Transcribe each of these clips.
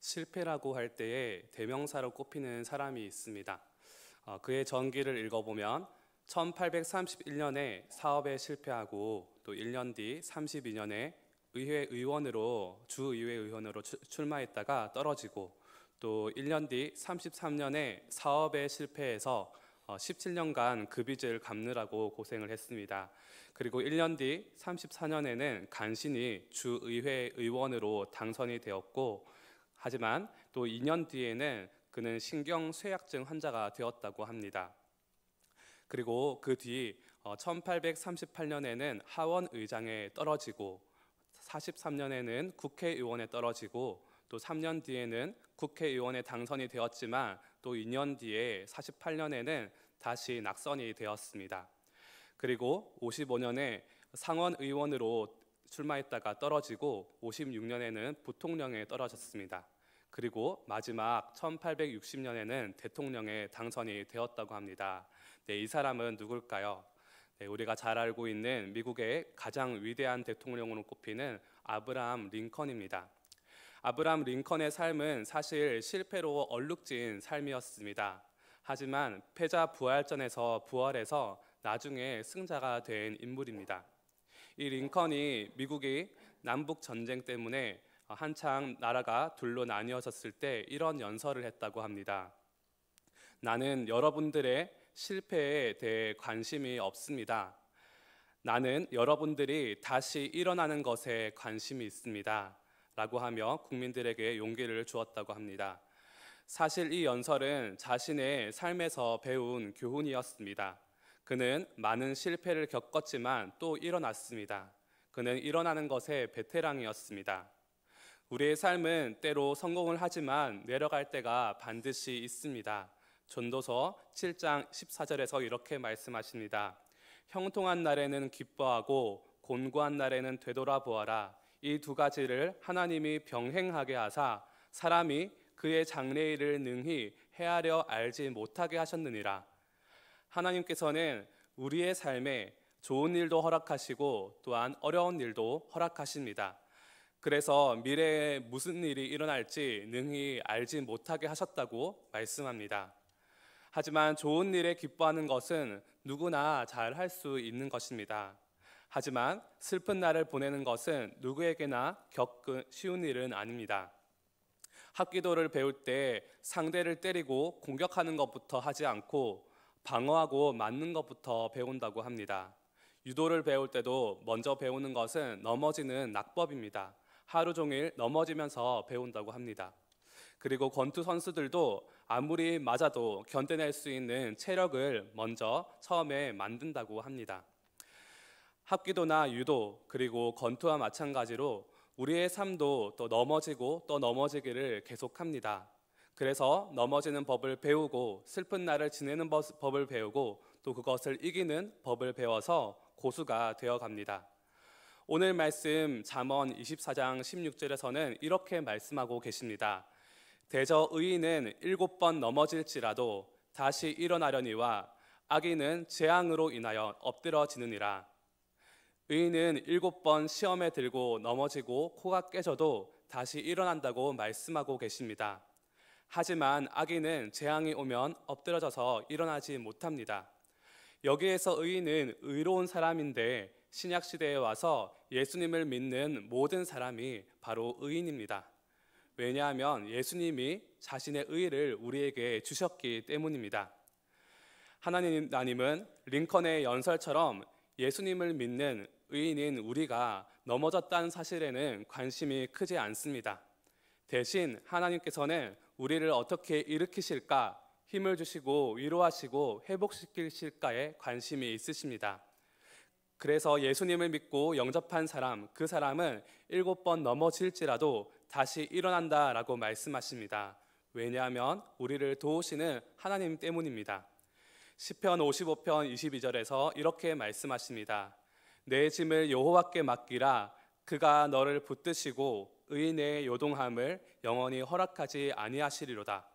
실패라고 할 때에 대명사로 꼽히는 사람이 있습니다. 그의 전기를 읽어보면 1831년에 사업에 실패하고 또 1년 뒤 32년에 주의회 의원으로 출마했다가 떨어지고 또 1년 뒤 33년에 사업에 실패해서 17년간 그 빚을 갚느라고 고생을 했습니다. 그리고 1년 뒤 34년에는 간신히 주의회 의원으로 당선이 되었고, 하지만 또 2년 뒤에는 그는 신경쇠약증 환자가 되었다고 합니다. 그리고 그 뒤 1838년에는 하원 의장에 떨어지고 43년에는 국회의원에 떨어지고 또 3년 뒤에는 국회의원에 당선이 되었지만 또 2년 뒤에 48년에는 다시 낙선이 되었습니다. 그리고 55년에 상원의원으로 출마했다가 떨어지고 56년에는 부통령에 떨어졌습니다. 그리고 마지막 1860년에는 대통령에 당선이 되었다고 합니다. 이 사람은 누굴까요? 우리가 잘 알고 있는 미국의 가장 위대한 대통령으로 꼽히는 아브라함 링컨입니다. 아브라함 링컨의 삶은 사실 실패로 얼룩진 삶이었습니다. 하지만 패자 부활전에서 부활해서 나중에 승자가 된 인물입니다. 이 링컨이 미국이 남북 전쟁 때문에 한창 나라가 둘로 나뉘어졌을 때 이런 연설을 했다고 합니다. 나는 여러분들의 실패에 대해 관심이 없습니다. 나는 여러분들이 다시 일어나는 것에 관심이 있습니다. 라고 하며 국민들에게 용기를 주었다고 합니다. 사실 이 연설은 자신의 삶에서 배운 교훈이었습니다. 그는 많은 실패를 겪었지만 또 일어났습니다. 그는 일어나는 것에 베테랑이었습니다. 우리의 삶은 때로 성공을 하지만 내려갈 때가 반드시 있습니다. 전도서 7장 14절에서 이렇게 말씀하십니다. 형통한 날에는 기뻐하고 곤고한 날에는 되돌아보아라. 이 두 가지를 하나님이 병행하게 하사 사람이 그의 장래일을 능히 헤아려 알지 못하게 하셨느니라. 하나님께서는 우리의 삶에 좋은 일도 허락하시고 또한 어려운 일도 허락하십니다. 그래서 미래에 무슨 일이 일어날지 능히 알지 못하게 하셨다고 말씀합니다. 하지만 좋은 일에 기뻐하는 것은 누구나 잘 할 수 있는 것입니다. 하지만 슬픈 날을 보내는 것은 누구에게나 겪은 쉬운 일은 아닙니다. 합기도를 배울 때 상대를 때리고 공격하는 것부터 하지 않고 방어하고 맞는 것부터 배운다고 합니다. 유도를 배울 때도 먼저 배우는 것은 넘어지는 낙법입니다. 하루 종일 넘어지면서 배운다고 합니다. 그리고 권투 선수들도 아무리 맞아도 견뎌낼 수 있는 체력을 먼저 처음에 만든다고 합니다. 합기도나 유도 그리고 권투와 마찬가지로 우리의 삶도 또 넘어지고 또 넘어지기를 계속합니다. 그래서 넘어지는 법을 배우고 슬픈 날을 지내는 법을 배우고 또 그것을 이기는 법을 배워서 고수가 되어갑니다. 오늘 말씀 잠언 24장 16절에서는 이렇게 말씀하고 계십니다. 대저 의인은 7번 넘어질지라도 다시 일어나려니와 악인은 재앙으로 인하여 엎드러지느니라. 의인은 7번 시험에 들고 넘어지고 코가 깨져도 다시 일어난다고 말씀하고 계십니다. 하지만 악인은 재앙이 오면 엎드러져서 일어나지 못합니다. 여기에서 의인은 의로운 사람인데 신약시대에 와서 예수님을 믿는 모든 사람이 바로 의인입니다. 왜냐하면 예수님이 자신의 의를 우리에게 주셨기 때문입니다. 하나님은 링컨의 연설처럼 예수님을 믿는 의인인 우리가 넘어졌다는 사실에는 관심이 크지 않습니다. 대신 하나님께서는 우리를 어떻게 일으키실까, 힘을 주시고 위로하시고 회복시키실까에 관심이 있으십니다. 그래서 예수님을 믿고 영접한 사람, 그 사람은 7번 넘어질지라도 다시 일어난다라고 말씀하십니다. 왜냐하면 우리를 도우시는 하나님 때문입니다. 시편 55편 22절에서 이렇게 말씀하십니다. 내 짐을 여호와께 맡기라. 그가 너를 붙드시고 의인의 요동함을 영원히 허락하지 아니하시리로다.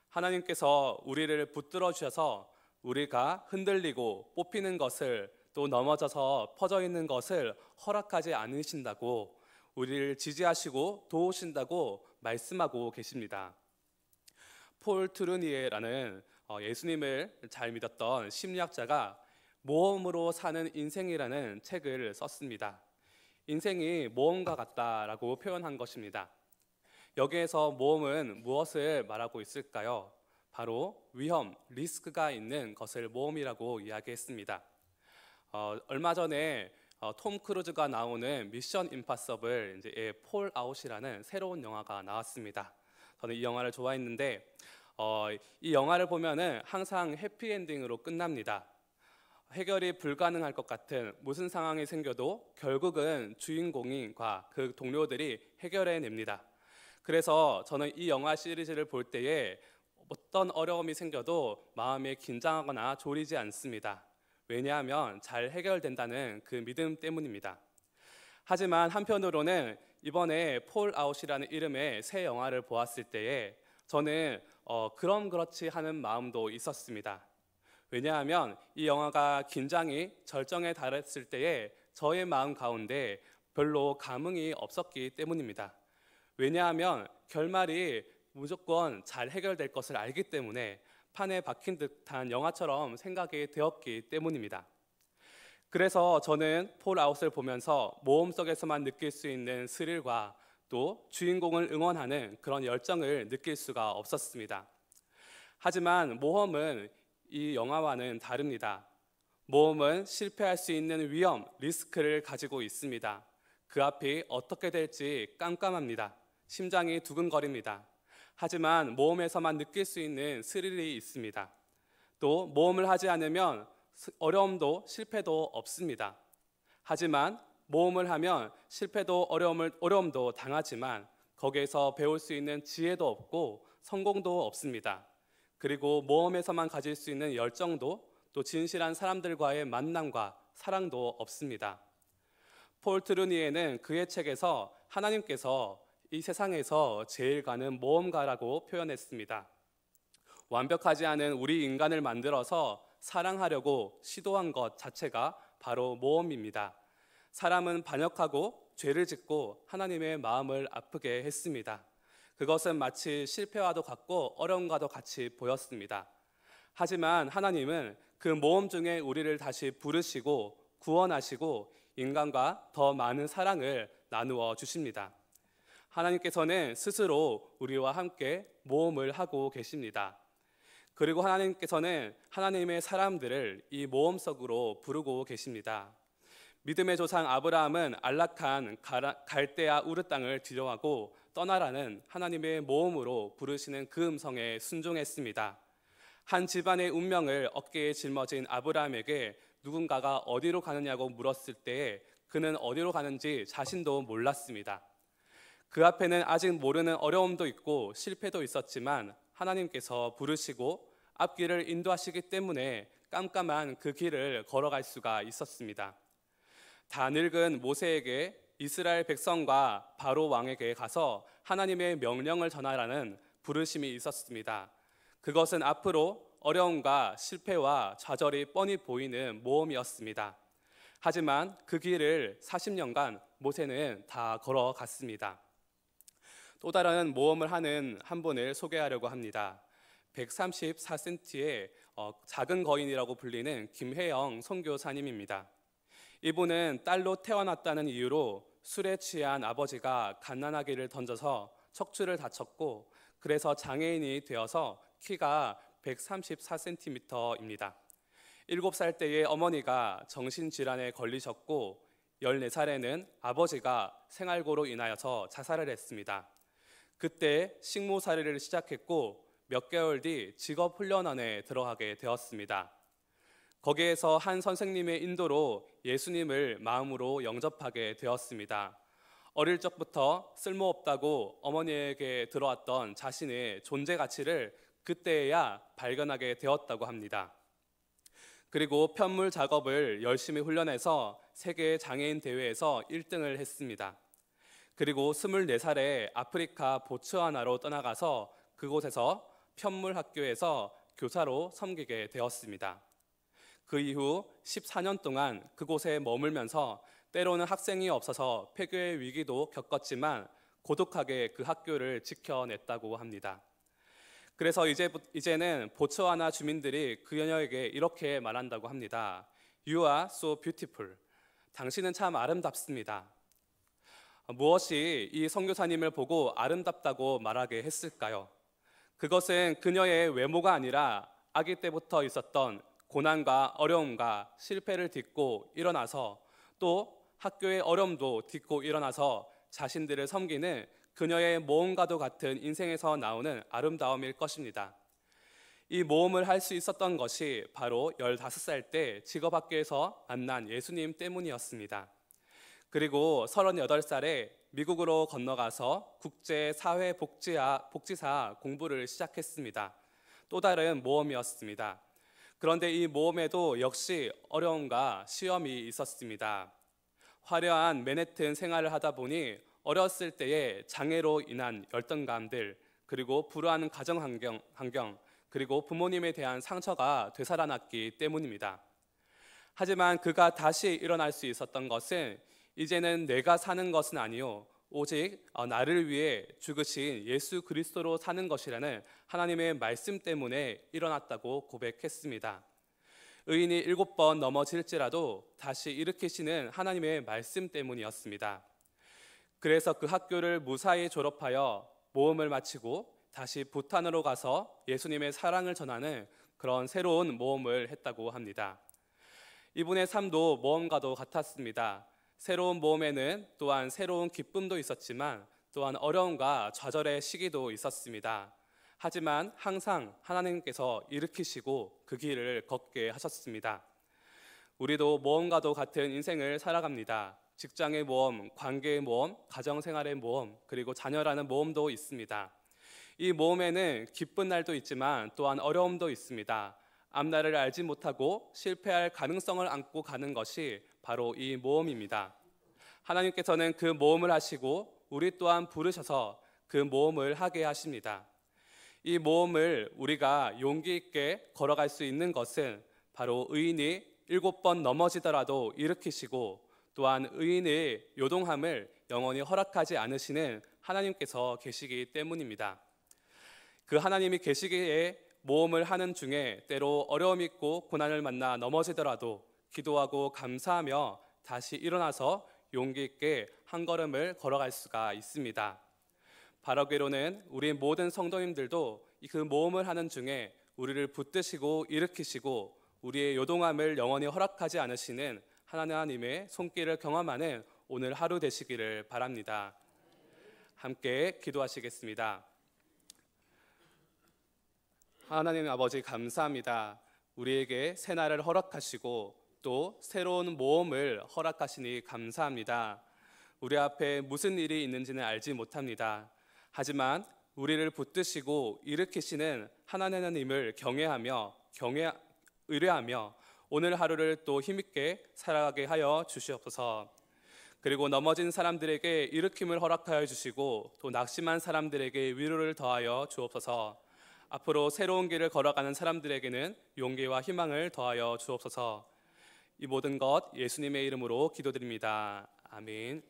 하나님께서 우리를 붙들어 주셔서 우리가 흔들리고 뽑히는 것을 또 넘어져서 퍼져 있는 것을 허락하지 않으신다고, 우리를 지지하시고 도우신다고 말씀하고 계십니다. 폴 트루니에라는 예수님을 잘 믿었던 심리학자가 모험으로 사는 인생이라는 책을 썼습니다. 인생이 모험과 같다라고 표현한 것입니다. 여기에서 모험은 무엇을 말하고 있을까요? 바로 위험, 리스크가 있는 것을 모험이라고 이야기했습니다. 얼마 전에 톰 크루즈가 나오는 미션 임파서블 이제 폴 아웃이라는 새로운 영화가 나왔습니다. 저는 이 영화를 좋아했는데 이 영화를 보면은 항상 해피엔딩으로 끝납니다. 해결이 불가능할 것 같은 무슨 상황이 생겨도 결국은 주인공과 그 동료들이 해결해냅니다. 그래서 저는 이 영화 시리즈를 볼 때에 어떤 어려움이 생겨도 마음이 긴장하거나 졸이지 않습니다. 왜냐하면 잘 해결된다는 그 믿음 때문입니다. 하지만 한편으로는 이번에 폴 아웃이라는 이름의 새 영화를 보았을 때에 저는 그럼 그렇지 하는 마음도 있었습니다. 왜냐하면 이 영화가 긴장이 절정에 달했을 때에 저의 마음 가운데 별로 감흥이 없었기 때문입니다. 왜냐하면 결말이 무조건 잘 해결될 것을 알기 때문에 판에 박힌 듯한 영화처럼 생각이 되었기 때문입니다. 그래서 저는 폴 아웃을 보면서 모험 속에서만 느낄 수 있는 스릴과 또 주인공을 응원하는 그런 열정을 느낄 수가 없었습니다. 하지만 모험은 이 영화와는 다릅니다. 모험은 실패할 수 있는 위험, 리스크를 가지고 있습니다. 그 앞이 어떻게 될지 깜깜합니다. 심장이 두근거립니다. 하지만 모험에서만 느낄 수 있는 스릴이 있습니다. 또 모험을 하지 않으면 어려움도 실패도 없습니다. 하지만 모험을 하면 실패도 어려움도 당하지만 거기에서 배울 수 있는 지혜도 없고 성공도 없습니다. 그리고 모험에서만 가질 수 있는 열정도 또 진실한 사람들과의 만남과 사랑도 없습니다. 폴 트루니에는 그의 책에서 하나님께서 이 세상에서 제일 가는 모험가라고 표현했습니다. 완벽하지 않은 우리 인간을 만들어서 사랑하려고 시도한 것 자체가 바로 모험입니다. 사람은 반역하고 죄를 짓고 하나님의 마음을 아프게 했습니다. 그것은 마치 실패와도 같고 어려움과도 같이 보였습니다. 하지만 하나님은 그 모험 중에 우리를 다시 부르시고 구원하시고 인간과 더 많은 사랑을 나누어 주십니다. 하나님께서는 스스로 우리와 함께 모험을 하고 계십니다. 그리고 하나님께서는 하나님의 사람들을 이 모험 속으로 부르고 계십니다. 믿음의 조상 아브라함은 안락한 갈대아 우르 땅을 뒤로하고 떠나라는 하나님의 모험으로 부르시는 그 음성에 순종했습니다. 한 집안의 운명을 어깨에 짊어진 아브라함에게 누군가가 어디로 가느냐고 물었을 때에 그는 어디로 가는지 자신도 몰랐습니다. 그 앞에는 아직 모르는 어려움도 있고 실패도 있었지만 하나님께서 부르시고 앞길을 인도하시기 때문에 깜깜한 그 길을 걸어갈 수가 있었습니다. 다 늙은 모세에게 이스라엘 백성과 바로 왕에게 가서 하나님의 명령을 전하라는 부르심이 있었습니다. 그것은 앞으로 어려움과 실패와 좌절이 뻔히 보이는 모험이었습니다. 하지만 그 길을 40년간 모세는 다 걸어갔습니다. 또 다른 모험을 하는 한 분을 소개하려고 합니다. 134cm의 작은 거인이라고 불리는 김혜영 선교사님입니다. 이분은 딸로 태어났다는 이유로 술에 취한 아버지가 갓난아기를 던져서 척추를 다쳤고 그래서 장애인이 되어서 키가 134cm입니다. 7살 때에 어머니가 정신질환에 걸리셨고 14살에는 아버지가 생활고로 인하여서 자살을 했습니다. 그때 식모살이를 시작했고 몇 개월 뒤 직업훈련원에 들어가게 되었습니다. 거기에서 한 선생님의 인도로 예수님을 마음으로 영접하게 되었습니다. 어릴 적부터 쓸모없다고 어머니에게 들어왔던 자신의 존재 가치를 그때야 발견하게 되었다고 합니다. 그리고 편물 작업을 열심히 훈련해서 세계 장애인 대회에서 1등을 했습니다. 그리고 24살에 아프리카 보츠와나로 떠나가서 그곳에서 편물 학교에서 교사로 섬기게 되었습니다. 그 이후 14년 동안 그곳에 머물면서 때로는 학생이 없어서 폐교의 위기도 겪었지만 고독하게 그 학교를 지켜냈다고 합니다. 그래서 이제는 보츠와나 주민들이 그녀에게 이렇게 말한다고 합니다. You are so beautiful. 당신은 참 아름답습니다. 무엇이 이 선교사님을 보고 아름답다고 말하게 했을까요? 그것은 그녀의 외모가 아니라 아기 때부터 있었던 고난과 어려움과 실패를 딛고 일어나서 또 학교의 어려움도 딛고 일어나서 자신들을 섬기는 그녀의 모험과도 같은 인생에서 나오는 아름다움일 것입니다. 이 모험을 할 수 있었던 것이 바로 15살 때 직업학교에서 만난 예수님 때문이었습니다. 그리고 38살에 미국으로 건너가서 국제사회복지사 공부를 시작했습니다. 또 다른 모험이었습니다. 그런데 이 모험에도 역시 어려움과 시험이 있었습니다. 화려한 맨해튼 생활을 하다 보니 어렸을 때의 장애로 인한 열등감들, 그리고 불우한 가정 환경, 그리고 부모님에 대한 상처가 되살아났기 때문입니다. 하지만 그가 다시 일어날 수 있었던 것은 이제는 내가 사는 것은 아니요 오직 나를 위해 죽으신 예수 그리스도로 사는 것이라는 하나님의 말씀 때문에 일어났다고 고백했습니다. 의인이 7번 넘어질지라도 다시 일으키시는 하나님의 말씀 때문이었습니다. 그래서 그 학교를 무사히 졸업하여 모험을 마치고 다시 부탄으로 가서 예수님의 사랑을 전하는 그런 새로운 모험을 했다고 합니다. 이분의 삶도 모험과도 같았습니다. 새로운 모험에는 또한 새로운 기쁨도 있었지만 또한 어려움과 좌절의 시기도 있었습니다. 하지만 항상 하나님께서 일으키시고 그 길을 걷게 하셨습니다. 우리도 모험과도 같은 인생을 살아갑니다. 직장의 모험, 관계의 모험, 가정생활의 모험, 그리고 자녀라는 모험도 있습니다. 이 모험에는 기쁜 날도 있지만 또한 어려움도 있습니다. 앞날을 알지 못하고 실패할 가능성을 안고 가는 것이 바로 이 모험입니다. 하나님께서는 그 모험을 하시고 우리 또한 부르셔서 그 모험을 하게 하십니다. 이 모험을 우리가 용기 있게 걸어갈 수 있는 것은 바로 의인이 7번 넘어지더라도 일으키시고 또한 의인의 요동함을 영원히 허락하지 않으시는 하나님께서 계시기 때문입니다. 그 하나님이 계시기에 모험을 하는 중에 때로 어려움 있고 고난을 만나 넘어지더라도 기도하고 감사하며 다시 일어나서 용기 있게 한 걸음을 걸어갈 수가 있습니다. 바라기로는 우리 모든 성도님들도 그 모험을 하는 중에 우리를 붙드시고 일으키시고 우리의 요동함을 영원히 허락하지 않으시는 하나님의 손길을 경험하는 오늘 하루 되시기를 바랍니다. 함께 기도하시겠습니다. 하나님 아버지 감사합니다. 우리에게 새날을 허락하시고 또 새로운 모험을 허락하시니 감사합니다. 우리 앞에 무슨 일이 있는지는 알지 못합니다. 하지만 우리를 붙드시고 일으키시는 하나님을 경외하며 의뢰하며 오늘 하루를 또 힘있게 살아가게 하여 주시옵소서. 그리고 넘어진 사람들에게 일으킴을 허락하여 주시고 또 낙심한 사람들에게 위로를 더하여 주옵소서. 앞으로 새로운 길을 걸어가는 사람들에게는 용기와 희망을 더하여 주옵소서. 이 모든 것 예수님의 이름으로 기도드립니다. 아멘.